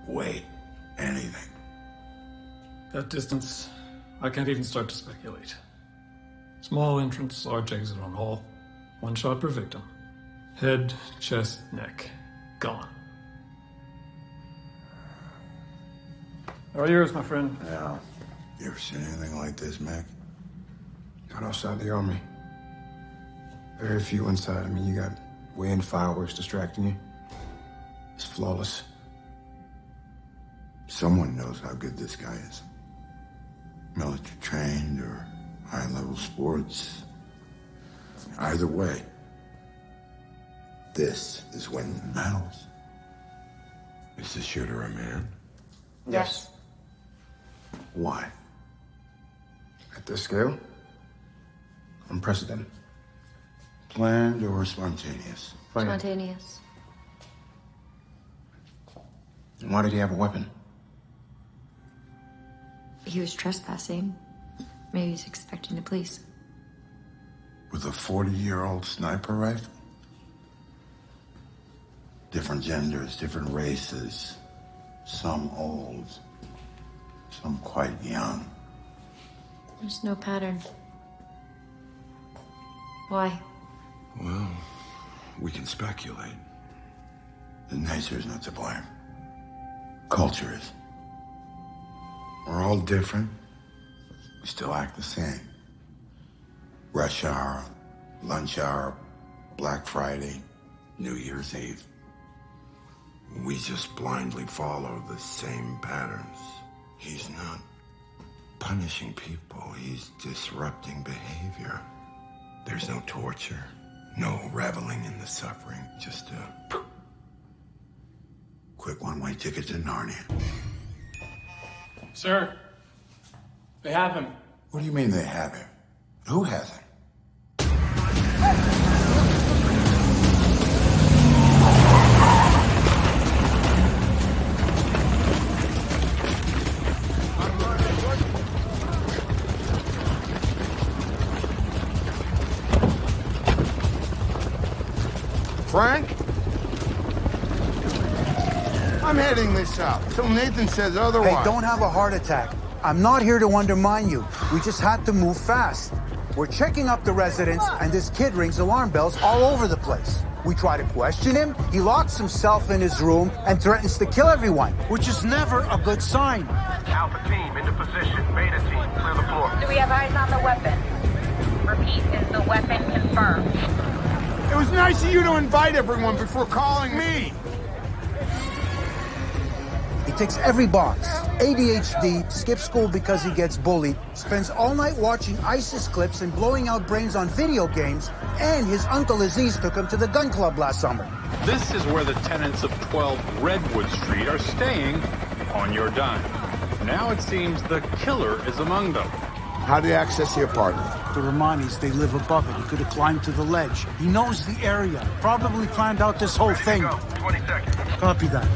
weight, anything? That distance, I can't even start to speculate. Small entrance, large exit on hall. One shot per victim. Head, chest, neck. Gone. All yours, my friend. Yeah. You ever seen anything like this, Mac? Not outside the army. Very few inside. I mean, you got wind, fireworks distracting you. It's flawless. Someone knows how good this guy is. Military trained or high-level sports. Either way, this is winning medals. Is the shooter a man? Yes. Why? At this scale, unprecedented. Planned or spontaneous? Spontaneous. And why did he have a weapon? He was trespassing. Maybe he's expecting the police. With a 40-year-old sniper rifle? Different genders, different races. Some old, some quite young. There's no pattern. Why? Well, we can speculate. The nature is not to blame. Culture is. We're all different. We still act the same. Rush hour, lunch hour, Black Friday, New Year's Eve. We just blindly follow the same patterns. He's not punishing people. He's disrupting behavior. There's no torture, no reveling in the suffering. Just a quick one-way ticket to Narnia. Sir, they have him. What do you mean they have him? Who has him? Frank? I'm heading this out, till Nathan says otherwise. Hey, don't have a heart attack. I'm not here to undermine you. We just had to move fast. We're checking up the residence, and this kid rings alarm bells all over the place. We try to question him, he locks himself in his room and threatens to kill everyone, which is never a good sign. Alpha team into position. Beta team, clear the floor. Do we have eyes on the weapon? Repeat, is the weapon confirmed? It was nice of you to invite everyone before calling me. He ticks every box. ADHD, skips school because he gets bullied, spends all night watching ISIS clips and blowing out brains on video games, and his uncle Aziz took him to the gun club last summer. This is where the tenants of 12 Redwood Street are staying on your dime. Now it seems the killer is among them. How do you access the apartment? The Romanis, they live above it. He could have climbed to the ledge. He knows the area. Probably planned out this whole thing. Go. 20 seconds. Copy that.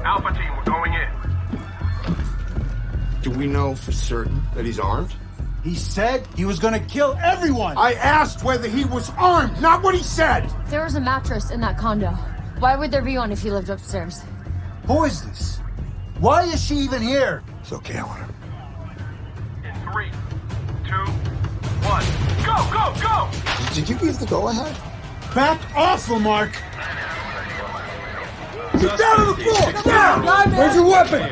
Alpha team, we're going in. Do we know for certain that he's armed? He said he was gonna kill everyone! I asked whether he was armed, not what he said! There was a mattress in that condo. Why would there be one if he lived upstairs? Who is this? Why is she even here? It's okay, I want her. In 3, 2, 1. Go, go, go! Did you give the go-ahead? Back off, Lamarck! Get down on the floor! Get down! Where's your weapon?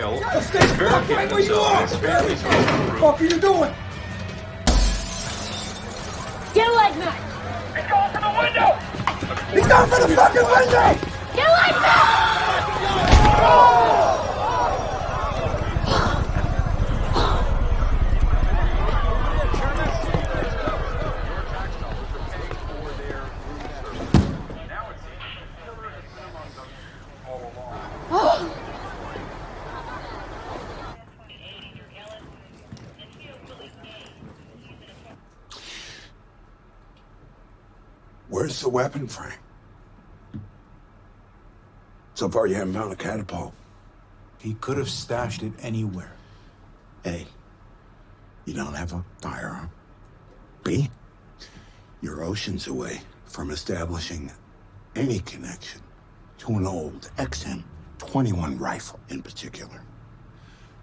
Stay right where you are! What the fuck are you doing? Get a leg knife! He's going for the window! He's going for the fucking window! Get a leg knife! Where's the weapon, Frank? So far, you haven't found a catapult. He could have stashed it anywhere. Hey, You don't have a firearm. B, you're oceans away from establishing any connection to an old XM-21 rifle in particular.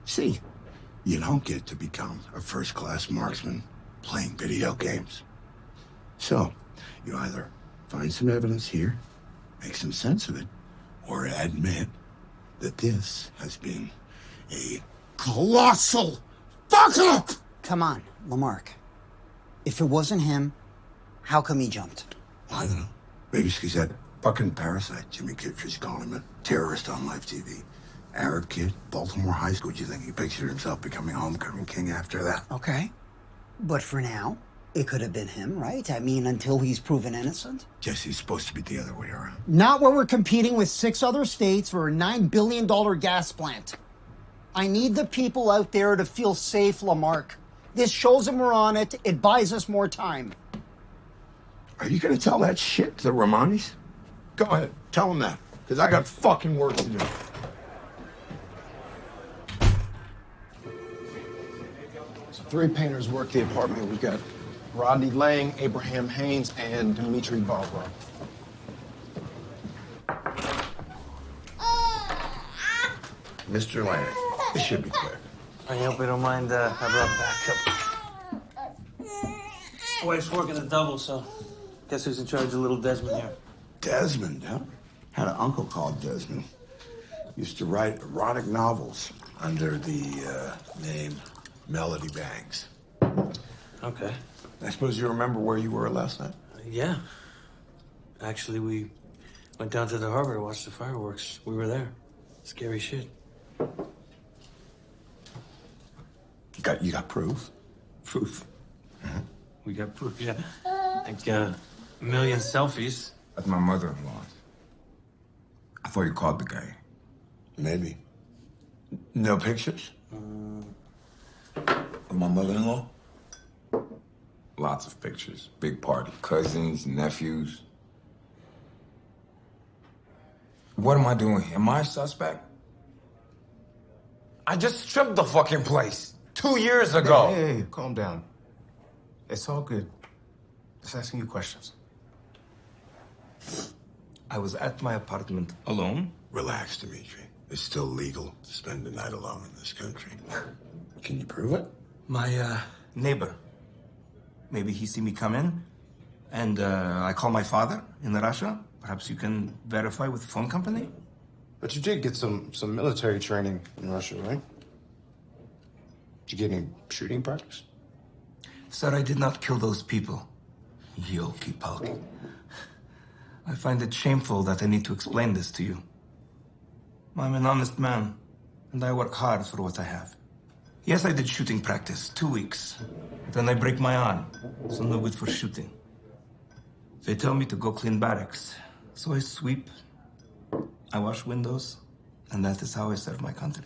C, you don't get to become a first-class marksman playing video games. So, you either find some evidence here, make some sense of it, or admit that this has been a colossal fuck-up! Come on, Lamarck. If it wasn't him, how come he jumped? I don't know. Maybe it's because that fucking parasite, Jimmy Kittredge, called him a terrorist on live TV. Arab kid, Baltimore High School. Do you think he pictured himself becoming homecoming king after that? Okay. But for now, it could have been him, right? I mean, until he's proven innocent. Jesse's supposed to be the other way around. Not when we're competing with 6 other states for a $9 billion gas plant. I need the people out there to feel safe, Lamarck. This shows them we're on it. It buys us more time. Are you gonna tell that shit to the Romanis? Go ahead, tell them that, because I got fucking work to do. So 3 painters work the apartment. We've got Rodney Lang, Abraham Haynes, and Dmitry Barbara. Mr. Lang, this should be clear. I hope you don't mind, I brought backup. Wife's working a double, so guess who's in charge of little Desmond here? Desmond, huh? Had an uncle called Desmond. Used to write erotic novels under the name Melody Banks. Okay. I suppose you remember where you were last night? Yeah. Actually, we went down to the harbor to watch the fireworks. We were there. Scary shit. You got proof? Proof? We got proof, yeah. Like, a million selfies. That's my mother-in-law. I thought you called the guy. Maybe. No pictures? Of my mother-in-law? Lots of pictures. Big party. Cousins, nephews. What am I doing here? Am I a suspect? I just stripped the fucking place 2 years ago. Hey, calm down. It's all good. Just asking you questions. I was at my apartment alone. Relax, Dmitry. It's still legal to spend the night alone in this country. Can you prove it? My neighbor. Maybe he see me come in, and I call my father in Russia. Perhaps you can verify with the phone company? But you did get some military training in Russia, right? Did you get any shooting practice? Sir, I did not kill those people. Yolki-palki. I find it shameful that I need to explain this to you. I'm an honest man, and I work hard for what I have. Yes, I did shooting practice, 2 weeks. Then I break my arm, so no good for shooting. They tell me to go clean barracks, so I sweep, I wash windows, and that is how I serve my country.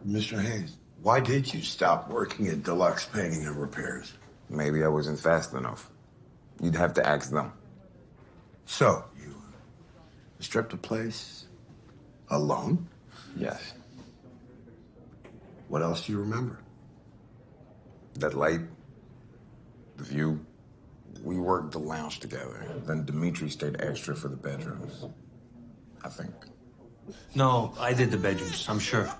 Mr. Haynes, why did you stop working at Deluxe Painting and Repairs? Maybe I wasn't fast enough. You'd have to ask them. So, you stripped the place alone? Yes. What else do you remember? That light, the view. We worked the lounge together. Then Dmitry stayed extra for the bedrooms. I think. No, I did the bedrooms, I'm sure.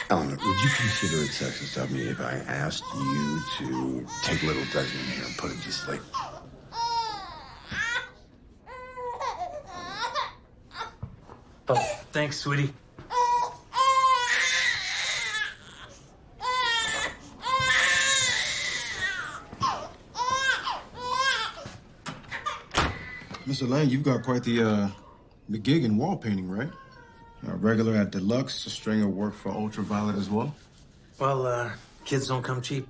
Eleanor, would you consider it sexist of me if I asked you to take little Desmond here and put him to sleep? Oh, thanks, sweetie. Mr. Lang, you've got quite the gig in wall painting, right? Regular at Deluxe, a string of work for Ultraviolet as well? Well, kids don't come cheap.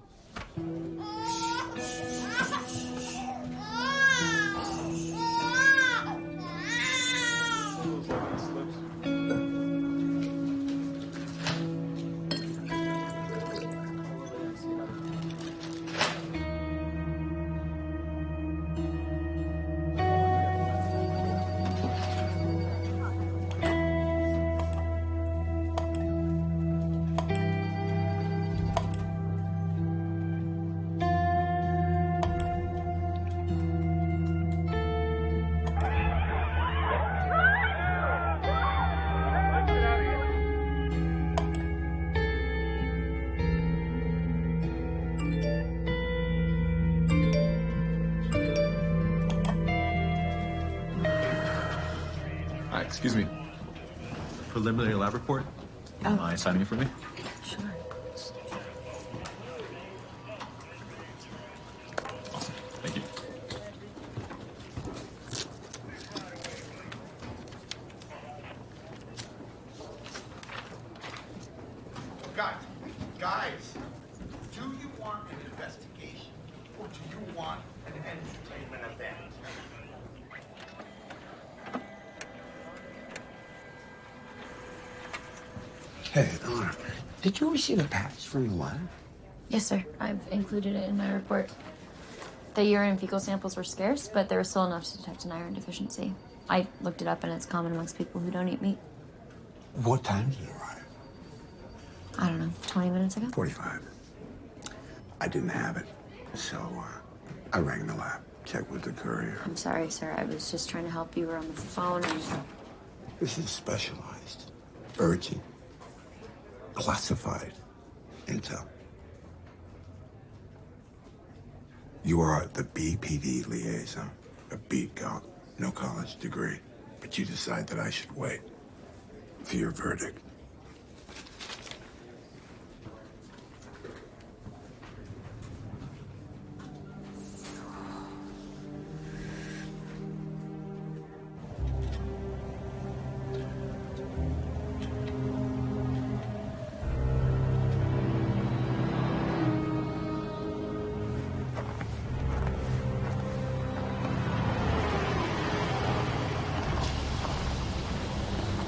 Excuse me. Preliminary lab report. Oh. Mind signing it for me? Sure. Awesome. Thank you. Guys, do you want an investigation or do you want an entertainment event? Hey, Eleanor, did you receive a patch from the lab? Yes, sir. I've included it in my report. The urine and fecal samples were scarce, but there was still enough to detect an iron deficiency. I looked it up, and it's common amongst people who don't eat meat. What time did it arrive? I don't know, 20 minutes ago? 45. I didn't have it, so I rang the lab, checked with the courier. I'm sorry, sir. I was just trying to help. You were on the phone and... This is specialized, urgent, classified intel. You are the BPD liaison, a beat cop, no college degree, but you decide that I should wait for your verdict.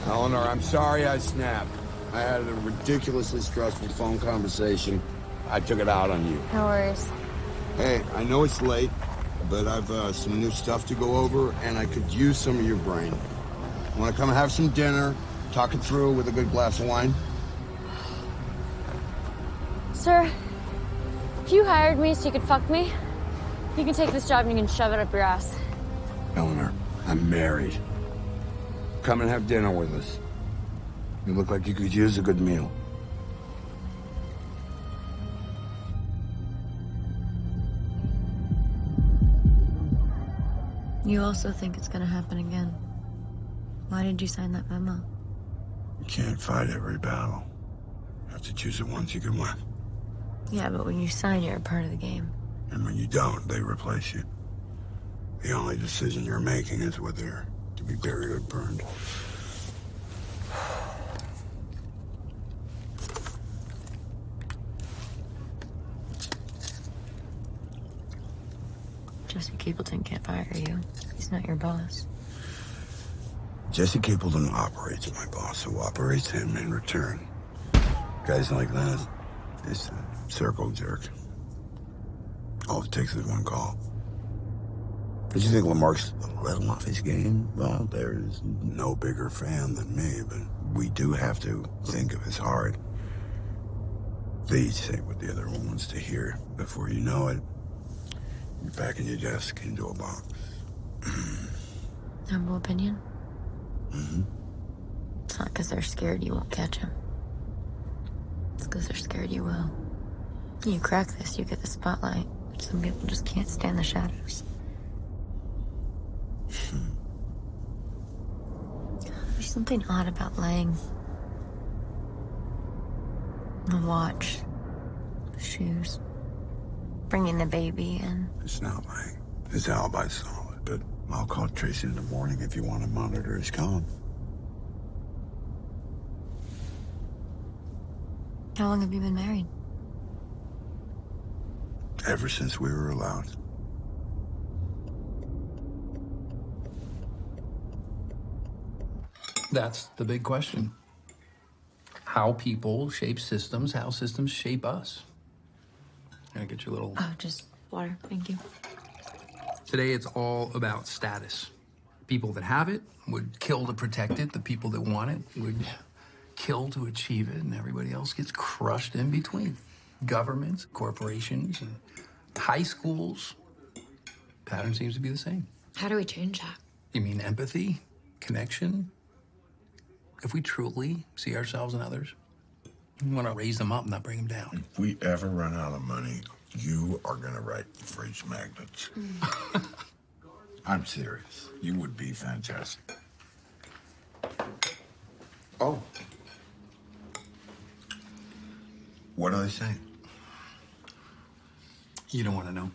Eleanor, I'm sorry I snapped. I had a ridiculously stressful phone conversation. I took it out on you. No worries. Hey, I know it's late, but I've some new stuff to go over, and I could use some of your brain. Want to come and have some dinner, talk it through with a good glass of wine? Sir, if you hired me so you could fuck me, you can take this job and you can shove it up your ass. Eleanor, I'm married. Come and have dinner with us. You look like you could use a good meal. You also think it's gonna happen again. Why did you sign that memo? You can't fight every battle. You have to choose the ones you can win. Yeah, but when you sign, you're a part of the game. And when you don't, they replace you. The only decision you're making is whether to be buried or burned. Jesse Capleton can't fire you. He's not your boss. Jesse Capleton operates my boss, who operates him in return. Guys like that, it's a circle jerk. All it takes is one call. Did you think Lamarck's a little off his game? Well, there's no bigger fan than me, but we do have to think of his heart. They each say what the other one wants to hear. Before you know it, you're back in your desk into a box. Humble opinion? Mm-hmm. It's not because they're scared you won't catch him. It's because they're scared you will. You crack this, you get the spotlight. Some people just can't stand the shadows. There's something odd about Lang. The watch, the shoes, bringing the baby in. It's not Lang. His alibi's solid, but I'll call Tracy in the morning if you want to monitor his comm. How long have you been married? Ever since we were allowed. That's the big question. How people shape systems, how systems shape us. Can I get you a little... Oh, just water. Thank you. Today, it's all about status. People that have it would kill to protect it. The people that want it would kill to achieve it, and everybody else gets crushed in between. Governments, corporations, and high schools. Pattern seems to be the same. How do we change that? You mean empathy? Connection? If we truly see ourselves in others, we want to raise them up, not bring them down. If we ever run out of money, you are going to write fridge magnets. I'm serious. You would be fantastic. Oh. What are they saying? You don't want to know.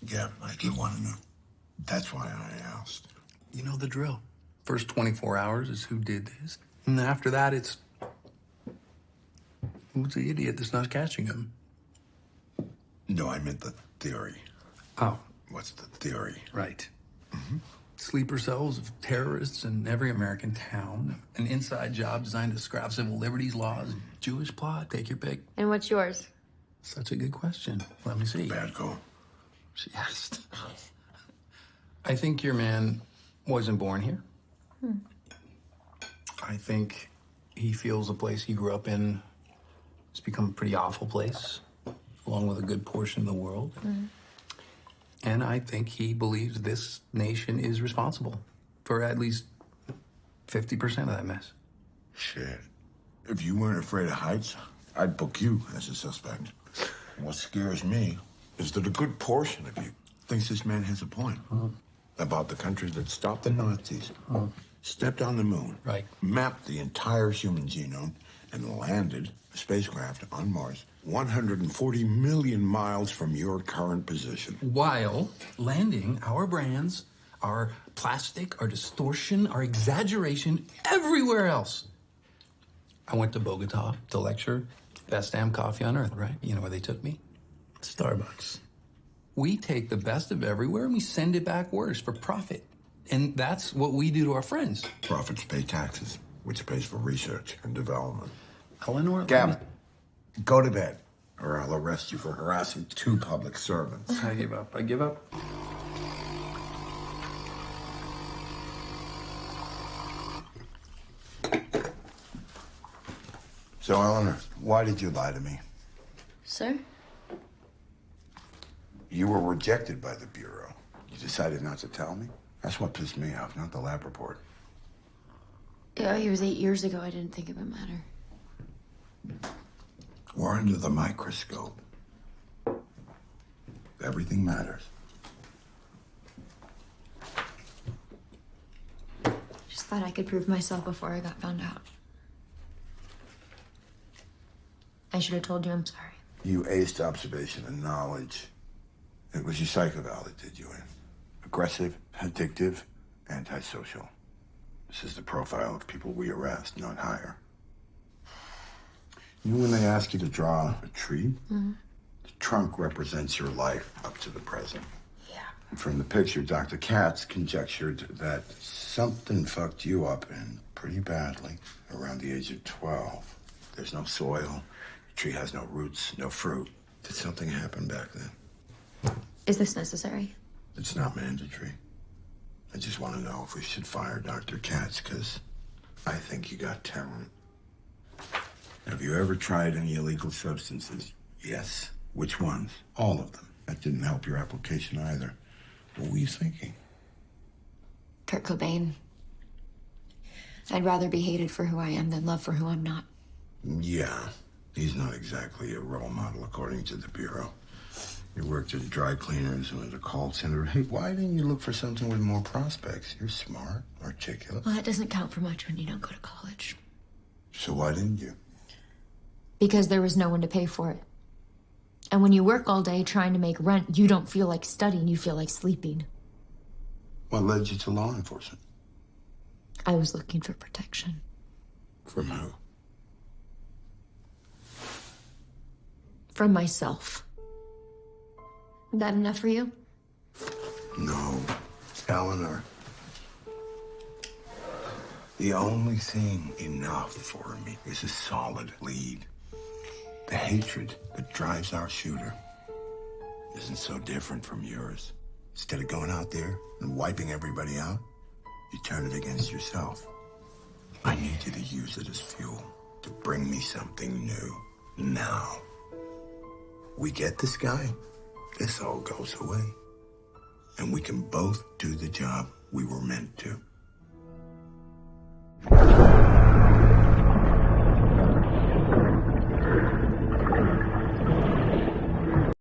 Yeah, I do want to know. That's why I asked. You know the drill. First 24 hours is who did this. And then after that, it's who's the idiot that's not catching him. No, I meant the theory. Oh. What's the theory? Right. Sleeper cells of terrorists in every American town. An inside job designed to scrap civil liberties laws. Jewish plot, take your pick. And what's yours? Such a good question. Let me see. Bad call. She asked. I think your man wasn't born here. I think he feels the place he grew up in has become a pretty awful place, along with a good portion of the world. And I think he believes this nation is responsible for at least 50% of that mess. Shit. If you weren't afraid of heights, I'd book you as a suspect. What scares me is that a good portion of you thinks this man has a point about the country that stopped the Nazis, stepped on the moon, mapped the entire human genome, and landed a spacecraft on Mars 140 million miles from your current position. While landing our brands, our plastic, our distortion, our exaggeration everywhere else. I went to Bogota to lecture. Best damn coffee on earth, right? You know where they took me? Starbucks. We take the best of everywhere and we send it back worse for profit. And that's what we do to our friends. Profits pay taxes, which pays for research and development. Eleanor? Gavin, go to bed, or I'll arrest you for harassing 2 public servants. I give up. I give up. So, Eleanor, why did you lie to me? Sir? You were rejected by the Bureau. You decided not to tell me? That's what pissed me off, not the lab report. Yeah, it was 8 years ago. I didn't think it would matter. We're under the microscope. Everything matters. Just thought I could prove myself before I got found out. I should have told you I'm sorry. You aced observation and knowledge. It was your psychoval that did you in. Aggressive, addictive, antisocial. This is the profile of people we arrest, not hire. You know when they ask you to draw a tree? The trunk represents your life up to the present. Yeah. And from the picture, Dr. Katz conjectured that something fucked you up and pretty badly around the age of 12. There's no soil. The tree has no roots, no fruit. Did something happen back then? Is this necessary? It's not mandatory. I just want to know if we should fire Dr. Katz, because I think you got talent. Have you ever tried any illegal substances? Yes. Which ones? All of them. That didn't help your application either. What were you thinking? Kurt Cobain. I'd rather be hated for who I am than loved for who I'm not. Yeah. He's not exactly a role model, according to the Bureau. You worked at dry cleaners and at a call center. Hey, why didn't you look for something with more prospects? You're smart, articulate. Well, that doesn't count for much when you don't go to college. So why didn't you? Because there was no one to pay for it. And when you work all day trying to make rent, you don't feel like studying, you feel like sleeping. What led you to law enforcement? I was looking for protection. From who? From myself. That enough for you? No, Eleanor. The only thing enough for me is a solid lead. The hatred that drives our shooter isn't so different from yours. Instead of going out there and wiping everybody out, you turn it against yourself. I need you to use it as fuel to bring me something new. Now. We get this guy, this all goes away. And we can both do the job we were meant to.